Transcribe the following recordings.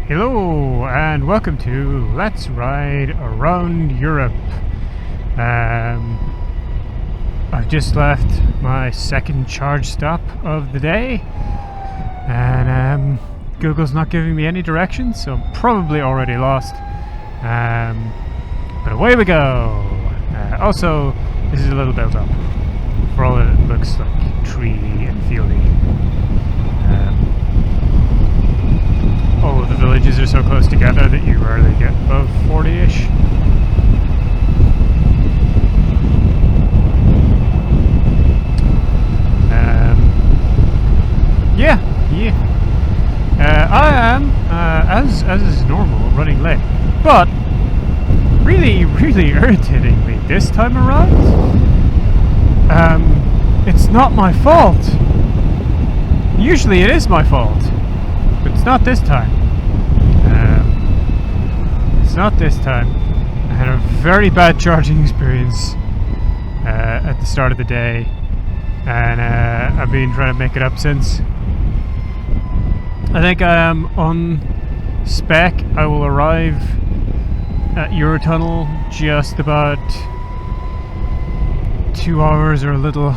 Hello and welcome to Let's Ride Around Europe. I've just left my second charge stop of the day and Google's not giving me any directions, so I'm probably already lost. But away we go. Also, this is a little built up for all that it looks like tree and fieldy. All of the villages are so close together that you rarely get above 40-ish. I am, as is normal, running late, but really irritatingly this time around, it's not my fault. Usually it is my fault. But it's not this time. It's not this time. I had a very bad charging experience at the start of the day, and I've been trying to make it up since. I think I am on spec. I will arrive at Eurotunnel just about 2 hours or a little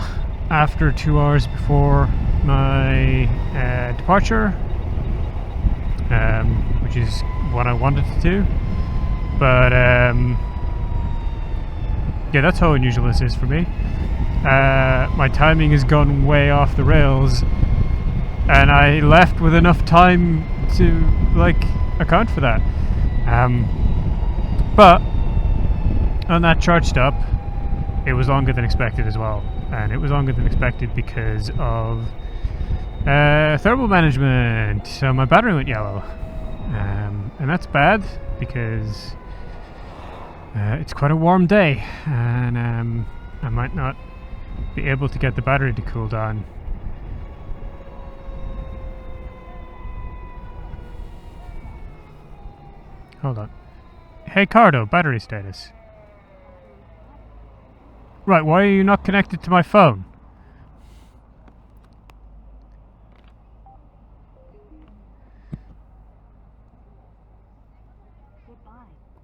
after 2 hours before my departure. Which is what I wanted to do, but yeah, that's how unusual this is for me. My timing has gone way off the rails, and I left with enough time to account for that. But on that charge stop, it was longer than expected as well, and it was longer than expected because of thermal management. So my battery went yellow, and that's bad because it's quite a warm day, and I might not be able to get the battery to cool down. Hold on. Hey Cardo, battery status. Right, why are you not connected to my phone?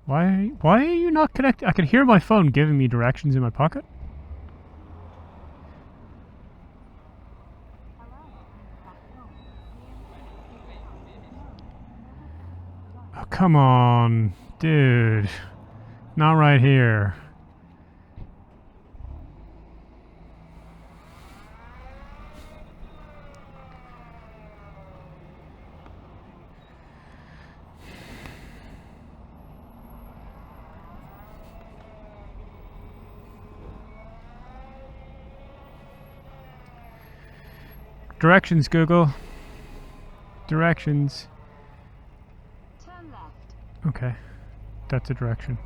Why are you not connected? I can hear my phone giving me directions in my pocket. Oh, come on, dude. Not right here. Directions, Google. Directions. Turn left. Okay, that's a direction.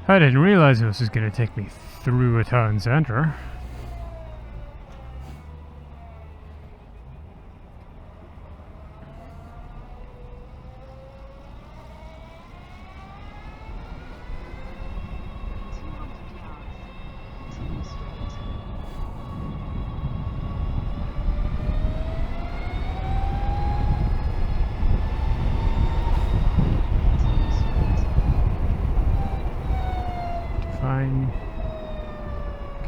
I didn't realize this was going to take me through a town centre.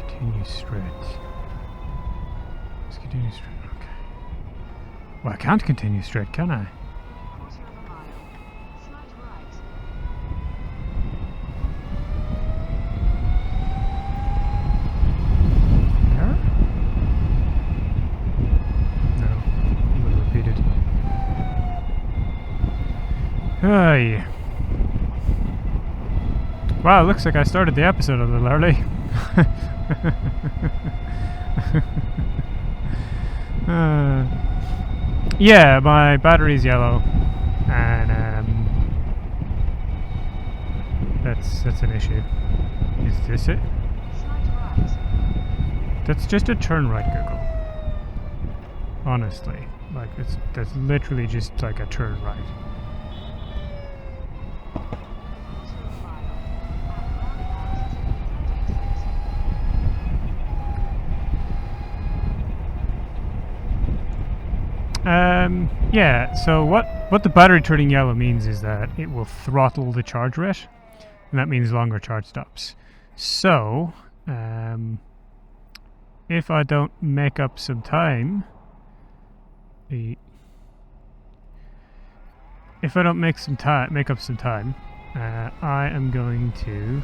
Continue straight. Let's continue straight. Okay. Well, I can't continue straight, can I? Quarter of a mile. Slide right. Error? No. I'm going to repeat it. Hey. Wow, it looks like I started the episode a little early. Yeah, my battery's yellow, and that's an issue. Is this it? Slide right. That's just a turn right, Google. Honestly, that's literally just like a turn right. Yeah, so what the battery turning yellow means is that it will throttle the charge rate, and that means longer charge stops. So, if I don't make up some time, if I don't make up some time, I am going to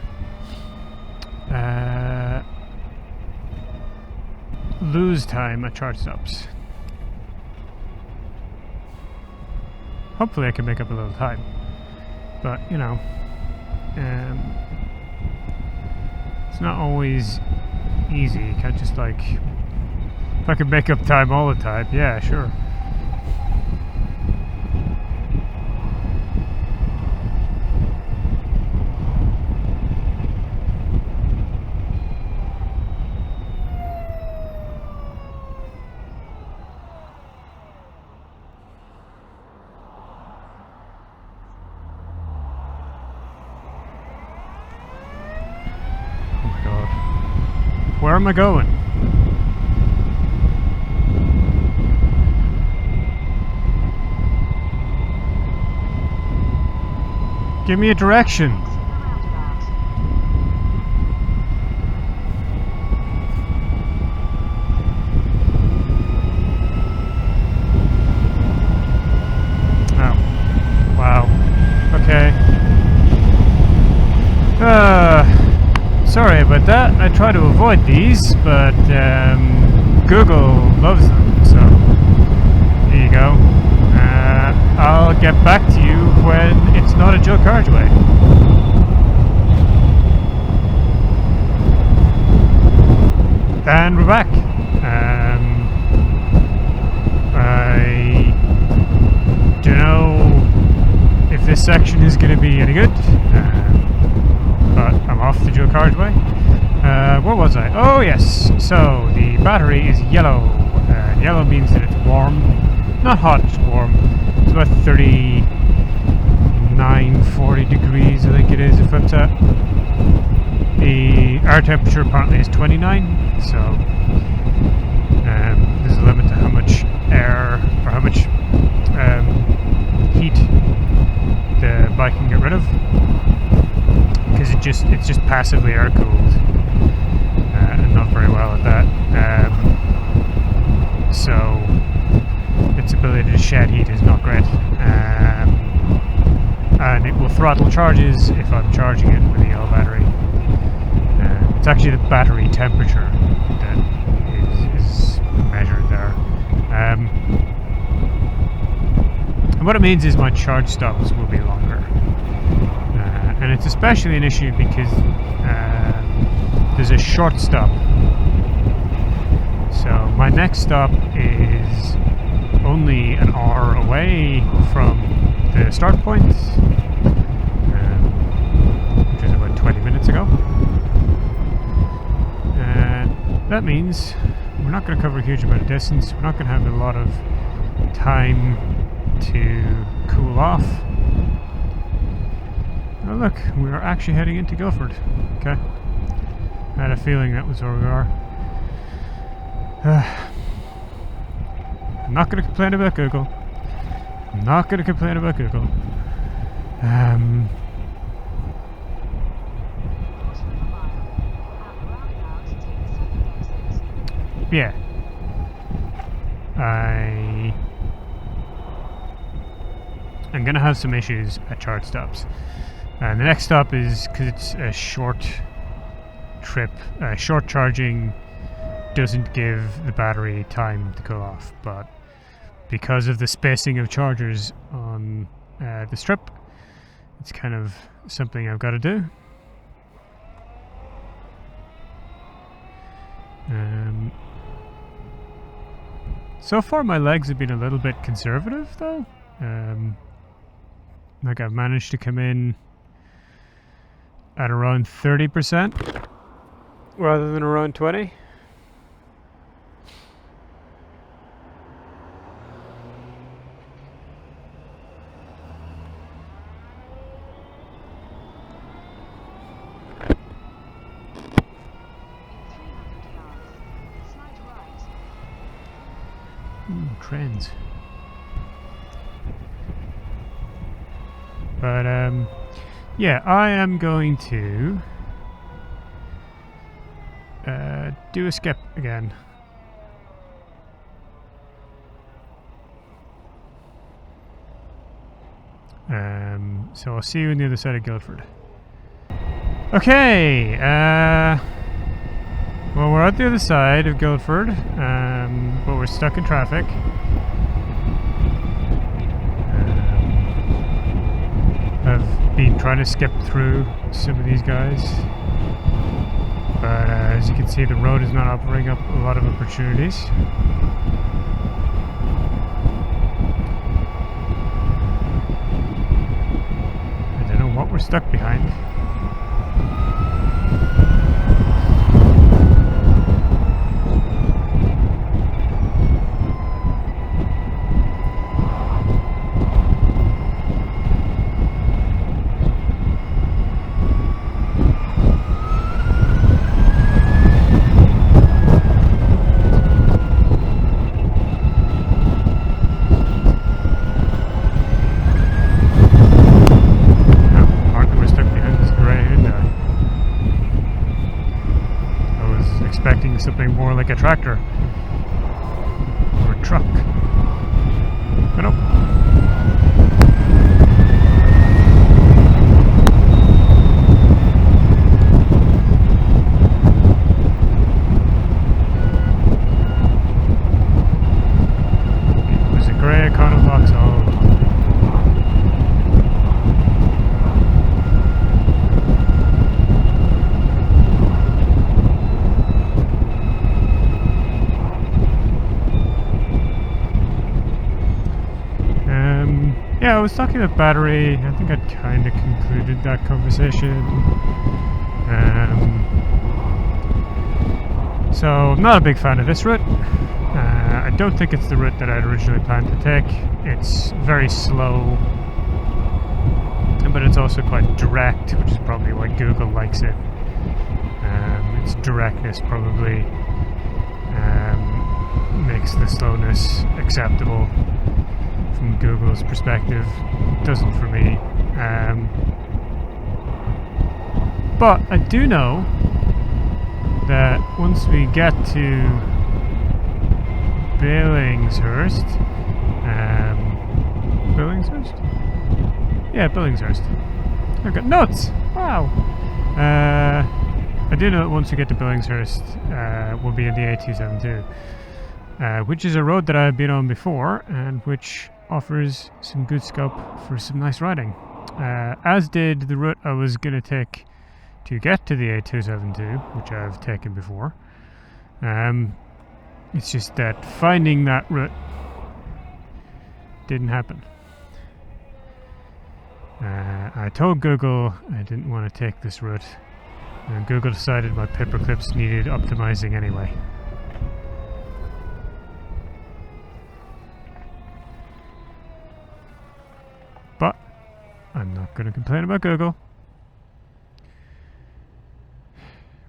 lose time at charge stops. Hopefully I can make up a little time, but you know, it's not always easy. You can't just like, if I could make up time all the time, yeah, sure. Where am I going? Give me a direction. Exit the roundabout. Oh. Wow. Okay. Sorry about that. I try to avoid these, but Google loves them, so there you go. I'll get back to you when it's not a dual carriageway. And we're back. I don't know if this section is going to be any good. But I'm off the dual carriageway. Where was I? Oh yes, so the battery is yellow. Yellow means that it's warm. Not hot, it's warm. It's about 39, 40 degrees I think it is it flips at. The air temperature apparently is 29, so there's a limit to how much air, or how much heat the bike can get rid of. Because it's just passively air cooled, and not very well at that. So its ability to shed heat is not great, and it will throttle charges if I'm charging it with a yellow battery. It's actually the battery temperature that is measured there. And what it means is my charge stops will be longer. And it's especially an issue because there's a short stop. So my next stop is only an hour away from the start point, which is about 20 minutes ago. And that means we're not going to cover a huge amount of distance. We're not going to have a lot of time to cool off. Oh look, we are actually heading into Guildford. Okay. I had a feeling that was where we are. I'm not going to complain about Google. I'm not going to complain about Google. Yeah. I'm going to have some issues at charge stops. And the next stop is, because it's a short trip, short charging doesn't give the battery time to cool off, but because of the spacing of chargers on this trip, it's kind of something I've got to do. So far my legs have been a little bit conservative though. Like I've managed to come in at around 30% rather than around 20. Trends. But yeah, I am going to do a skip again. So I'll see you on the other side of Guildford. Okay, well, we're at the other side of Guildford, but we're stuck in traffic. I've been trying to skip through some of these guys, but as you can see, the road is not offering up a lot of opportunities. I don't know what we're stuck behind. Something more like a tractor or a truck. Oh, no. It was a grey Econovoxel. Yeah, I was talking about battery. I think I'd kind of concluded that conversation. So I'm not a big fan of this route. I don't think it's the route that I'd originally planned to take. It's very slow, but it's also quite direct, which is probably why Google likes it. Its directness probably makes the slowness acceptable. From Google's perspective, doesn't for me. But I do know that once we get to Billingshurst, Billingshurst? Yeah, Billingshurst. I've got nuts! Wow! I do know that once we get to Billingshurst, we'll be in the A272, which is a road that I've been on before, and which offers some good scope for some nice riding, as did the route I was going to take to get to the A272, which I've taken before. It's just that finding that route didn't happen. I told Google I didn't want to take this route, and Google decided my paperclips needed optimizing anyway. But I'm not going to complain about Google.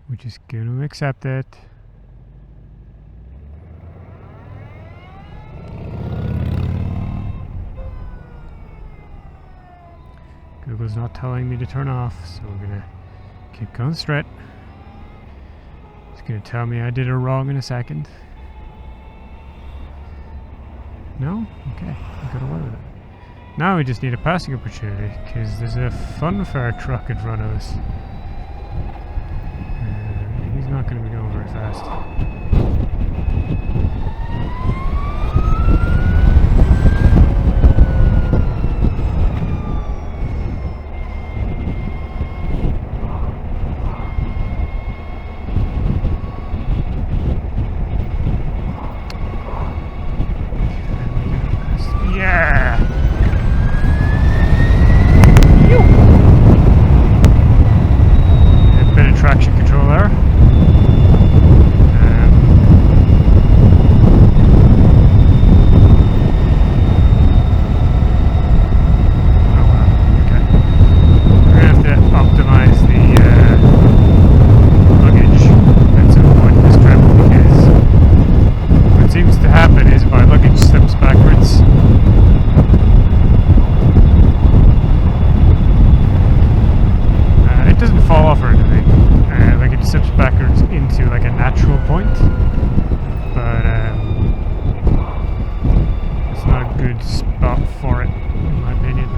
We're just going to accept it. Google's not telling me to turn off, so we're going to keep going straight. It's going to tell me I did it wrong in a second. No? Okay, I got away with it. Now we just need a passing opportunity, because there's a funfair truck in front of us. He's not going to be going very fast. backwards into like a natural point, but it's not a good spot for it, in my opinion.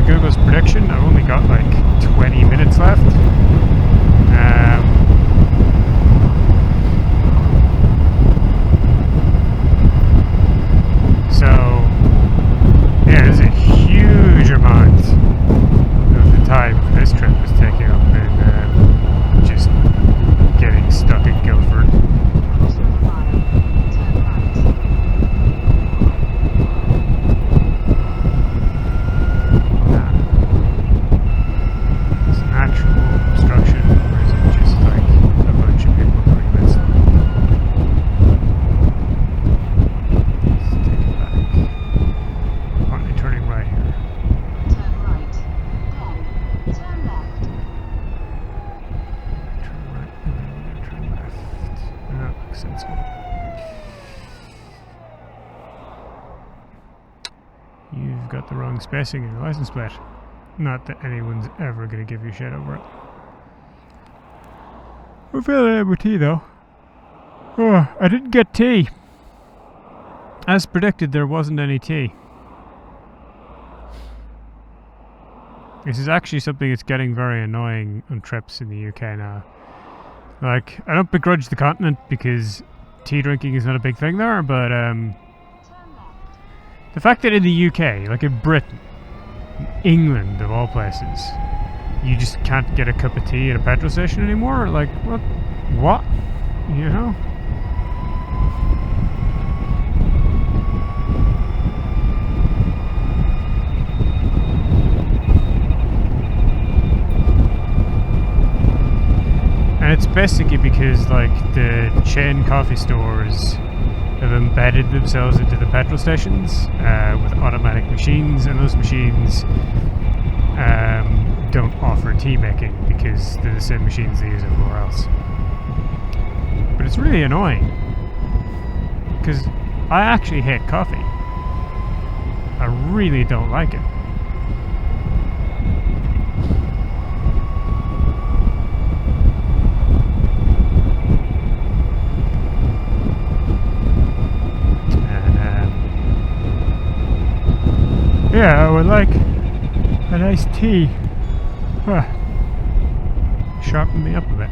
Google's prediction, I've only got like 20 minutes left. So, yeah, there's a huge amount of the time this trip was taking up in just getting stuck in Guildford. Quarter of a mile. Turn right. It's an actual obstruction, or is it just like a bunch of people doing this? Let's take it back. Partly turning right here. Turn right. Then, turn left. Turn right, and then we're gonna turn left. That looks sensible. You've got the wrong spacing in your license plate. Not that anyone's ever going to give you shit over it. We're filling in with tea though. Oh, I didn't get tea. As predicted, there wasn't any tea. This is actually something that's getting very annoying on trips in the UK now. Like, I don't begrudge the continent because tea drinking is not a big thing there, but Turn left. the fact that in the UK, like in Britain, England of all places, you just can't get a cup of tea at a petrol station anymore, like, what? You know? And it's basically because, like, the chain coffee stores have embedded themselves into the petrol stations with automatic machines, and those machines don't offer tea making because they're the same machines they use everywhere else. But it's really annoying because I actually hate coffee. I really don't like it. Yeah, I would like a nice tea. Huh. Sharpen me up a bit.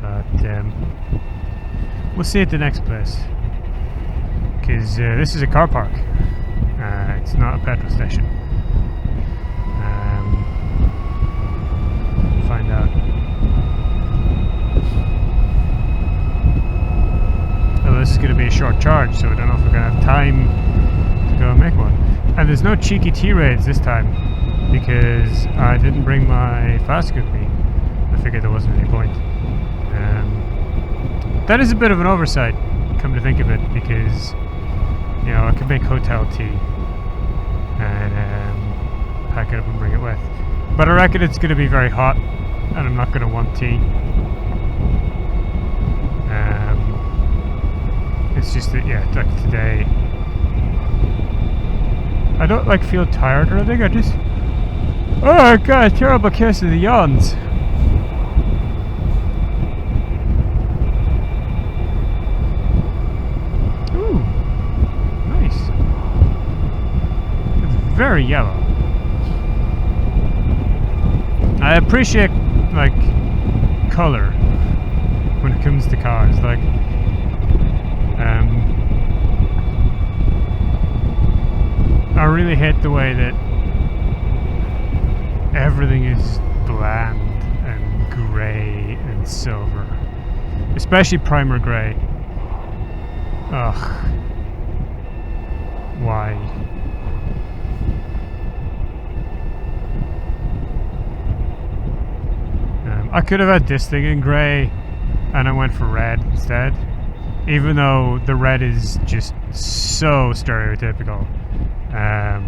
But we'll see at the next place. Because this is a car park. It's not a petrol station. Find out. Oh, this is going to be a short charge, so I don't know if we're going to have time to go and make one. And there's no cheeky tea raids this time because I didn't bring my flask with me. I figured there wasn't any point. That is a bit of an oversight, come to think of it, because you know, I could make hotel tea and pack it up and bring it with. But I reckon it's going to be very hot and I'm not going to want tea. It's just that, yeah, like today, I don't like feel tired or anything, I just, oh, I got a terrible case of the yawns. Very yellow. I appreciate like color when it comes to cars. Like, I really hate the way that everything is bland and grey and silver. Especially primer grey. Ugh. Why? I could have had this thing in grey and I went for red instead. Even though the red is just so stereotypical. I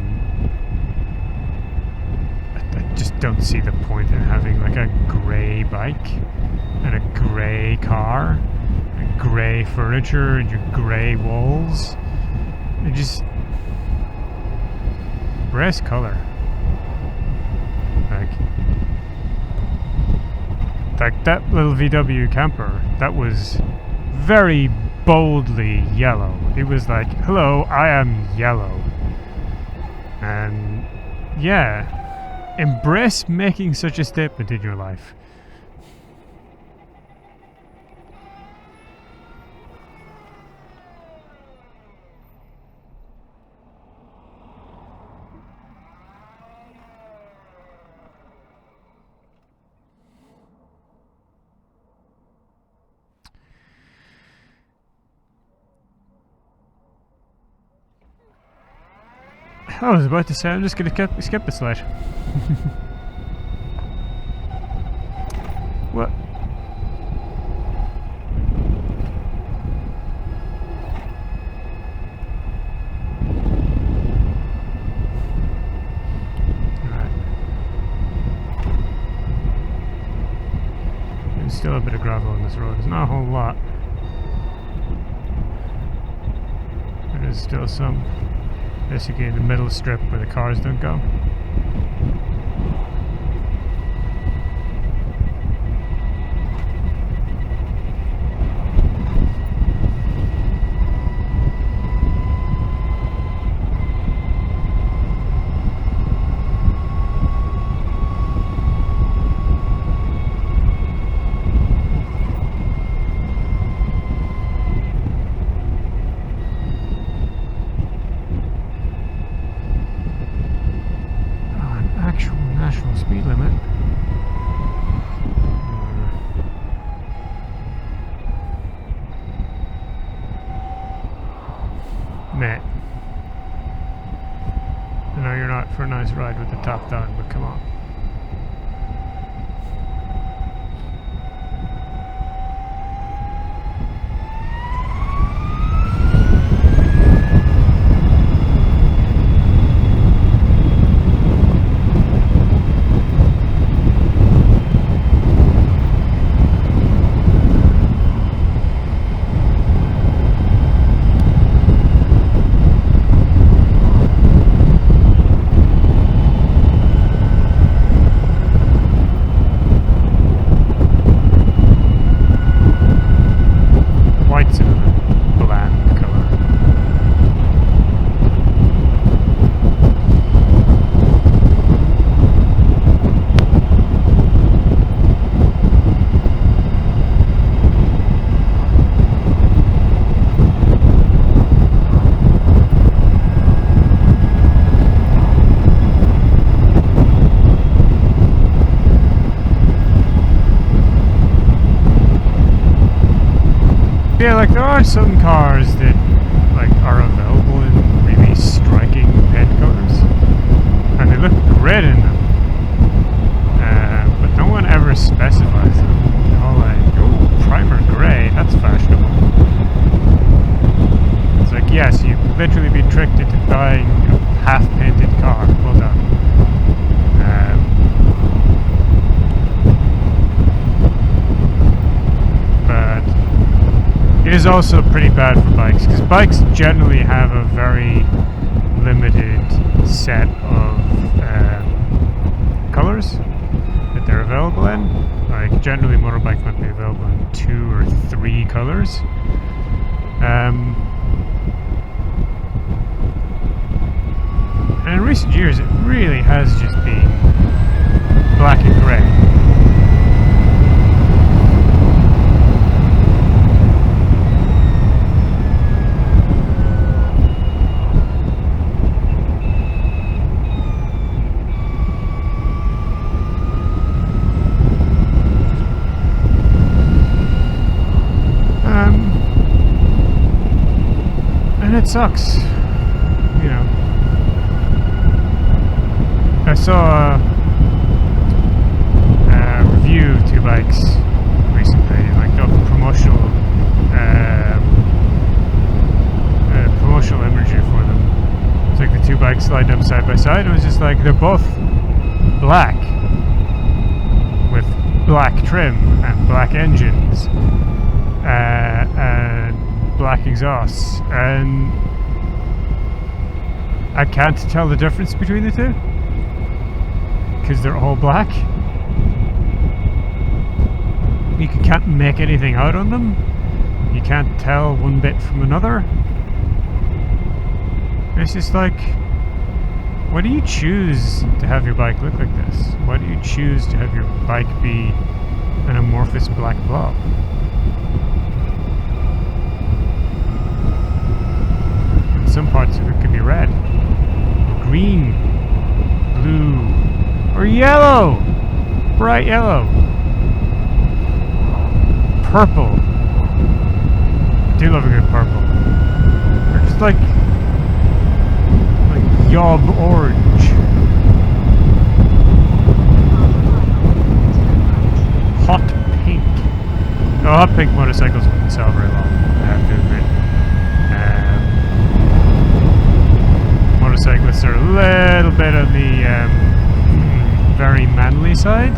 just don't see the point in having like a grey bike and a grey car and grey furniture and your grey walls. It just... Brass colour. Like that little VW camper, that was very boldly yellow. It was like, hello, I am yellow. And yeah, embrace making such a statement in your life. I was about to say, I'm just going to skip the slide. What? Alright. There's still a bit of gravel on this road. There's not a whole lot. There is still some. Basically in the middle strip where the cars don't go. Speed limit. Matt. I know you're not for a nice ride with the top down, but come on. Yeah, like there are some cars that like are available in really striking paint colors, and they look great in them. But no one ever specifies them. They're all like, oh, primer grey, that's fashionable. It's like, yes, you've literally been tricked into buying a half-painted car. Well done. It is also pretty bad for bikes, because bikes generally have a very limited set of colours that they're available in. Like generally motorbike might be available in 2 or 3 colours. And in recent years it really has just been black and grey. it sucks. You know. I saw a review of two bikes recently, like the promotional imagery for them. It's like the two bikes lined up side by side. It was just like they're both black with black trim and black engines and black exhausts, and I can't tell the difference between the two because they're all black. You can't make anything out on them. You can't tell one bit from another. It's just like, why do you choose to have your bike look like this? Why do you choose to have your bike be an amorphous black blob? And some parts of it could be red, or green, blue, or yellow! Bright yellow! Purple! I do love a good purple. Or just like yob orange. Hot pink. Oh, hot pink motorcycles wouldn't sell very well, I have to admit. Motorcyclists are a little bit on the very manly side.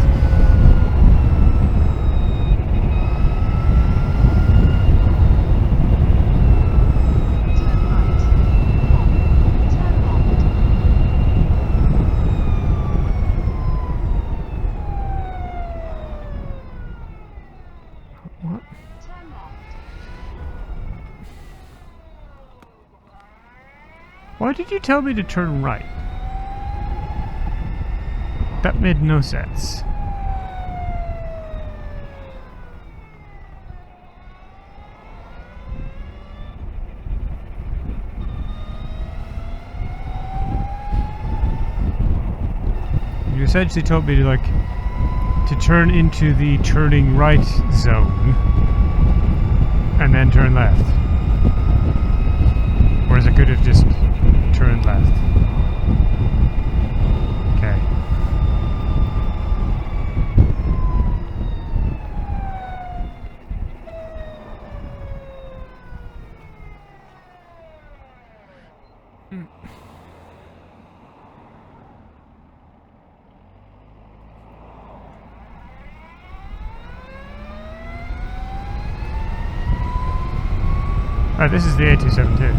Why did you tell me to turn right? That made no sense. You essentially told me to turn into the turning right zone and then turn left. Whereas I could have just turned left. Okay. Oh, this is the A272.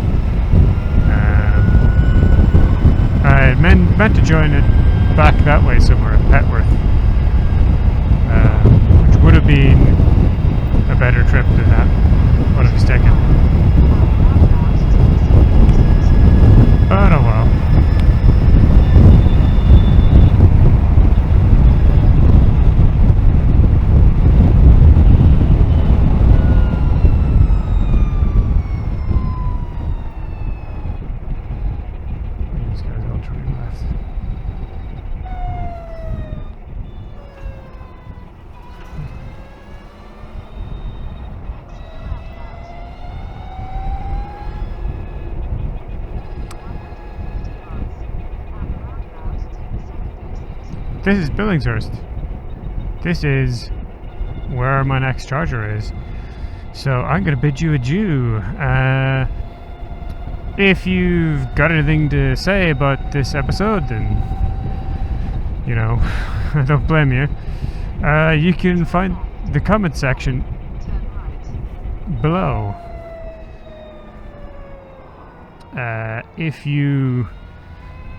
I meant to join it back that way somewhere at Petworth, which would have been a better trip than that, but I was taken. Oh no, well. This is Billingshurst. This is where my next charger is. So I'm going to bid you adieu. If you've got anything to say about this episode, then, you know, I don't blame you. You can find the comment section below. If you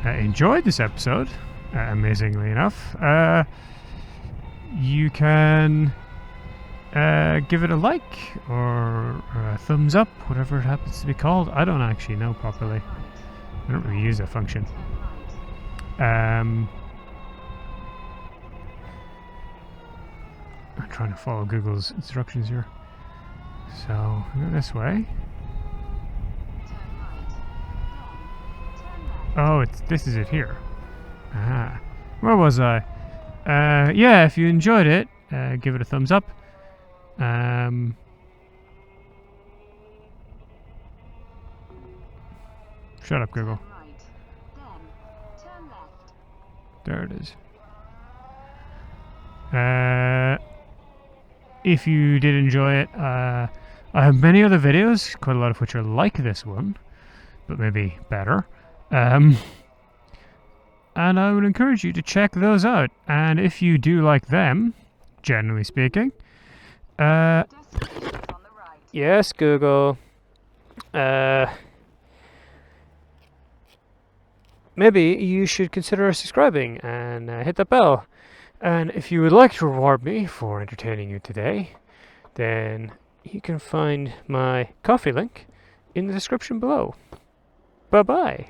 enjoyed this episode, amazingly enough, you can give it a like or a thumbs up, whatever it happens to be called. I don't actually know properly. I don't really use that function. I'm trying to follow Google's instructions here. So, I go this way. Oh, this is it here. Ah, where was I? Yeah, if you enjoyed it, give it a thumbs up. Shut up, Google. Turn right. Then turn left. There it is. If you did enjoy it, I have many other videos, quite a lot of which are like this one, but maybe better. And I would encourage you to check those out. And if you do like them, generally speaking, Destination's on the right. yes, Google. Maybe you should consider subscribing and hit that bell. And if you would like to reward me for entertaining you today, then you can find my coffee link in the description below. Bye-bye.